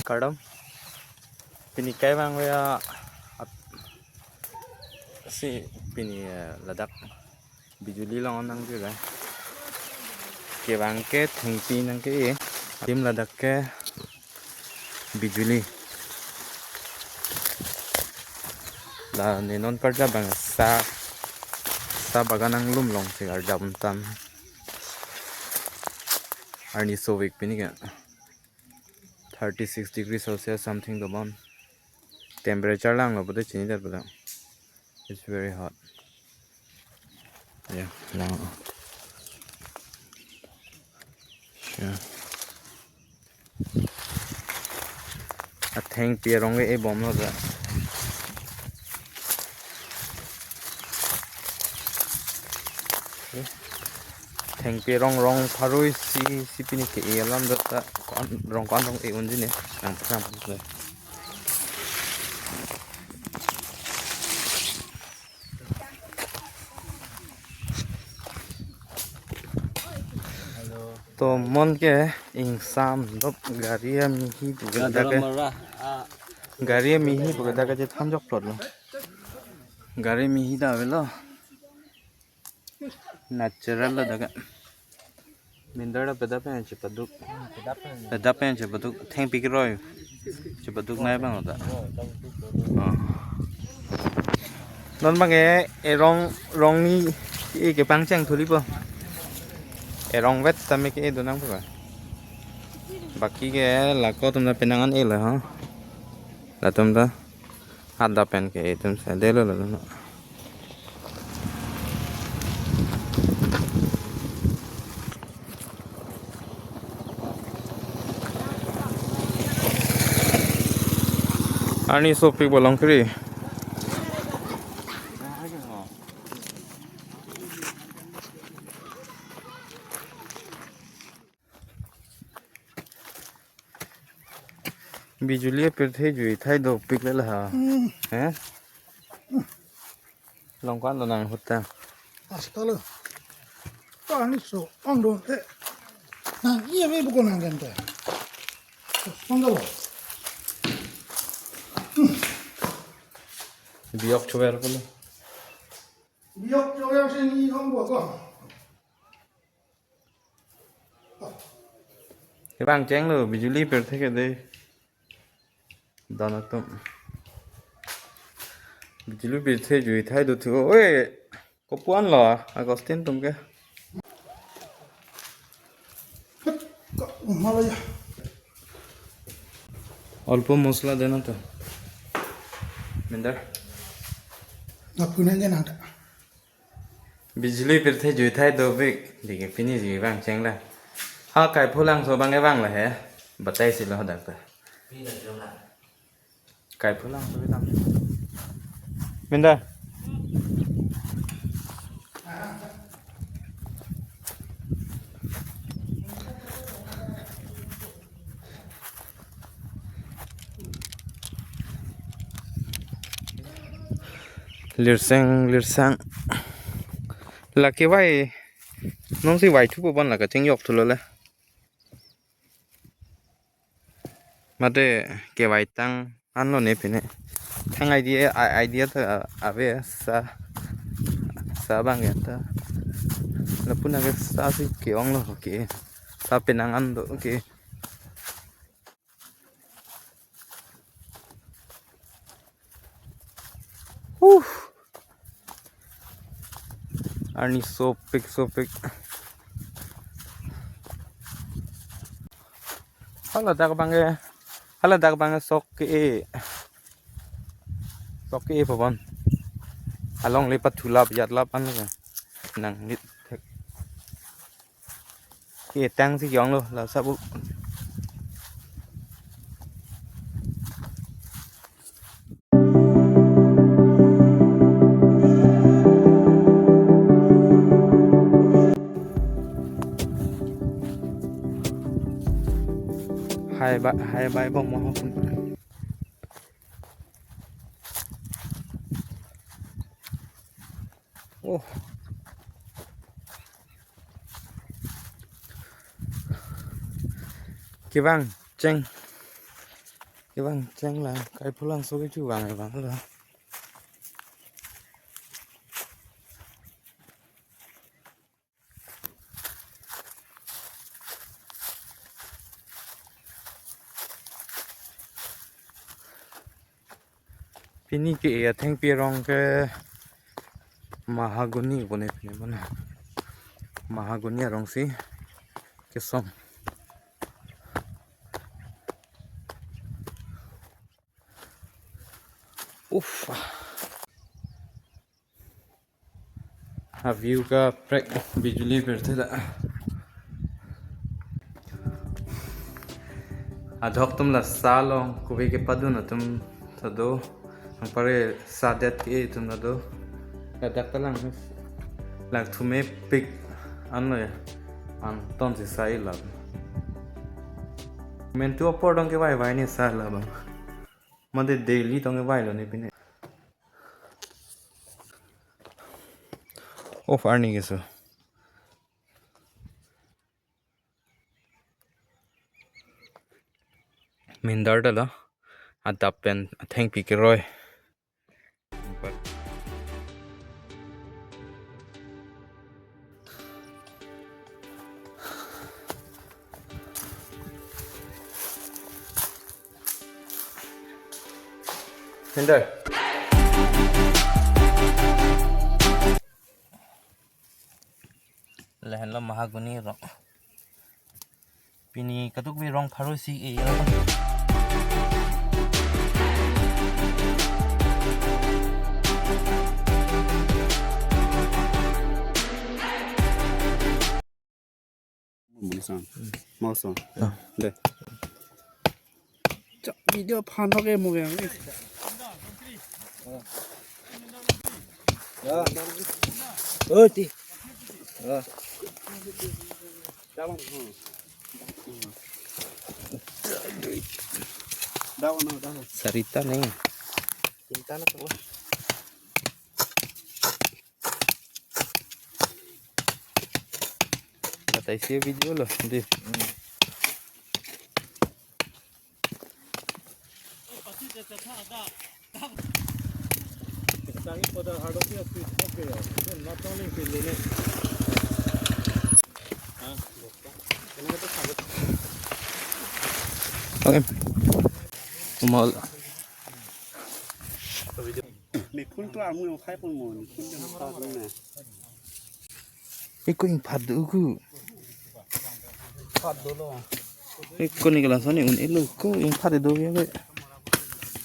Cardam. Pini kai bang ya si pini ladak bijuli long nang juga. Ke bang ke thengpi nang ke tim ladak ke bijuli. La nenon parja bang sa baganang lum long si arjam tam. Arni sovik pini ka 36 degrees Celsius something the mon. Temperature lang lo pada chini dat pada. It's very hot. Yeah, now. Sure. I think the wrong way a bomb no that. Think the wrong paroi si pini ke alam that wrong e undi ne. Ang pasang pula. तो मन के इंसान लोग गाड़िया मिही बुगदा के गाड़िया मिही बुगदा के जे थाम जक प्लॉट गाड़ी मिही दा वेलो नेचुरल लगा मिंदर पेदा पे पदुक थेंग पिक रोय चे पदुक नाय बांग होता नॉन बांगे ए रंग नी ए के पांग चंग थोड़ी पो erong vet tami ke itu nang apa baki ke lako tumda penangan lah ha la tumda ada pen ke itu saya delo lo ani sopi bolong kiri बिजुली पर थे जुई थाई दो पिक ले हा हैं लंकान तो नंग होता आजकल पानी सो अंडो ए ना ये भी बुको नंग गंते संगलो बियक चोयर बोले बियक चोयर से नी हम Boko cái bang chén rồi बिजुली पर थे के दे दाना तो बिजली बिल थे जुई थाई दो थी ओए को पुआन लो अगस्तिन तुम के मालया अल्प मसला देना तो मिंदर ना पुने के ना बिजली बिल थे जुई थाई दो बिक दिखे पिनी जुई bang chén la हाँ काय फुलांग सो bang cái bang là है बताई सी लो डॉक्टर काय फुलांग सो भी मिंदर lirsang là cái vai nó si vai thu bon là cái tiếng yok thu le mà để cái vai tăng ăn nó nè pine thang idea ta ave sa bang ya ta là pun cái sa si cái ong lo cái sa penang ăn do cái Arni sopik hala dak bang sok ke pabon along lipat thulap yatlap an nang nit ke tang si yong lo la sabu hai bai bom mo pun oh cái bang cheng cái băng chăng là cái pulang số cái chú vàng này vàng rồi Pini cái thang pirong cái mahagoni bone pini bone mahagoni rong si cái som uff view का प्रेक बिजली बैठे दा adhok tum la salong kubi ke padu na tum tado ang pare sadet ke tum na do kadak talang lang thume pik ano ya ang ton si sai la men tu opor dong ke vai ni sa la ba made daily dong ke vai lo ni pine off arni ke so Mindar dala adapen atheng pikiroi Mindar lehen lo mahagoni ro pini katuk bi rong pharosi e mau son đây video phan thok em moge ơi ti đâu Sarita nih cinta na to kata isi video loh di Oke, mau mi kun to amu khai pon mo ni kun jang ta na ikut yang padu ku, phat do lo ikut nih kelas ini un elu ku yang padu do ya gue,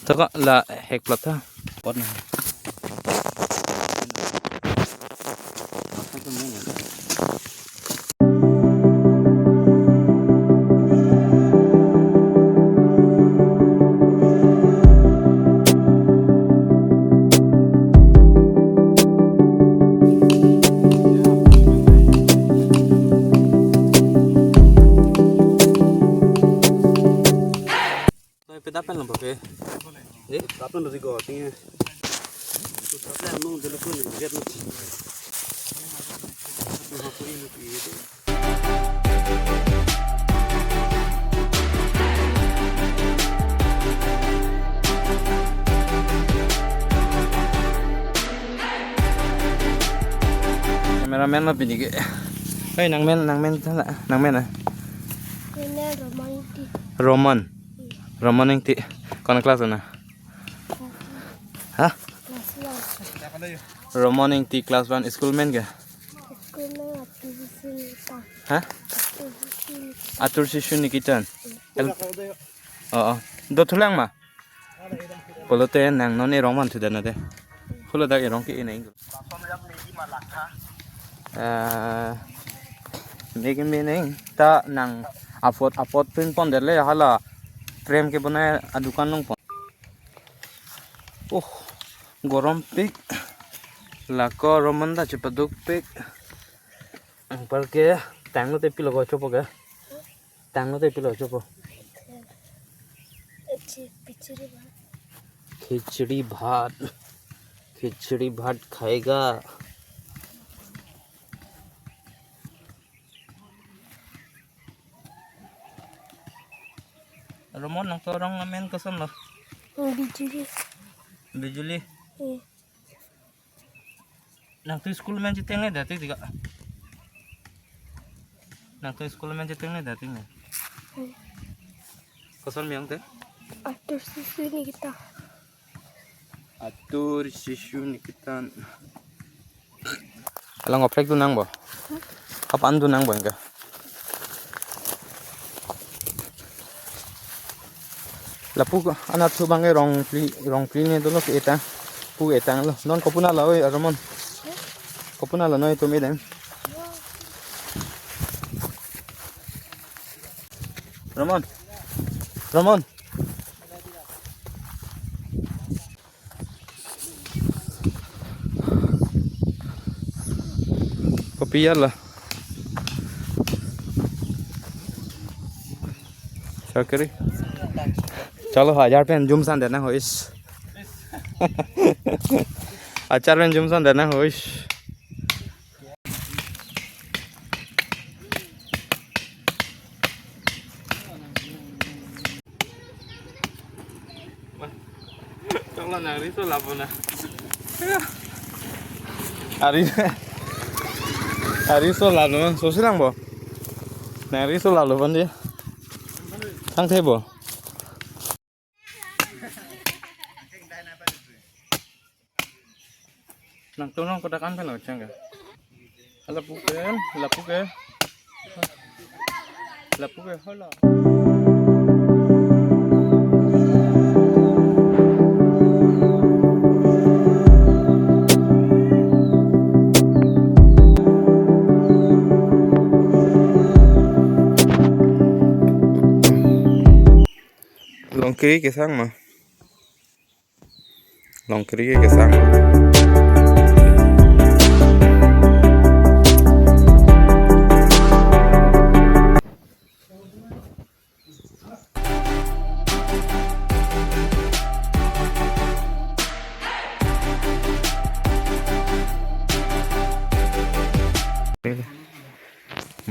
tak lah hek plata, pot nih. Dapat lah pakai. dapat lo digo tinga tu ta no de lo kun get no ha ku ni ki Kameramen lah bini ke. Hei nangmen sana nangmen ah. Ini Roman. Roman yang ti. Kau kelas mana? Hah? Roman yang ti kelas 1 school men ke? Hah? Atur sisu Nikitan. Oh, do tulang mah. Kalau teh nang noni Roman tu dah nade. Kalau dah orang ke ini. Megan mening ta nang apot pin pon dele hala frame ke बनाए दुकान नं पन ओह गरम pick लाको रमंदा चिपदुक pick पर के टांगो ते pillow को चोपो के टांगो ते पिलो चोपो खिचड़ी भात खाएगा Ramon nang torong amen kasan lo. Bijuli. Bijuli. Eh. Nang tu school men jiteng ne dati tiga. Nang tu school men jiteng ne dati ne. Kasan miang te? Atur susu ni kita. Atur sisu nikitan. Alang oprek tu nang bo. Kapan tu nang bo enggak? Lapu anak tu bangai rong pli ni dulu ke etang. Pu etang lo. Non kopuna la oi Ramon. Kopuna la noi tu medem. Ramon. Ramon. Kopi ya lah. Syakiri. चलो 1000 pen जुमसान देना होइस 1000 pen जुमसान देना होइस चलो नारी तो लापना आरी तो लानो सोसिलां बो नारी तो लालो बन्दि थांथै बो nang tunong kodakan kan ocang ga lapuke hola longkiri ke sang ma longkiri ke sang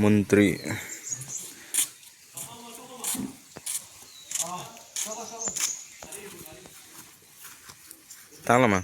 Menteri tahu lah mah.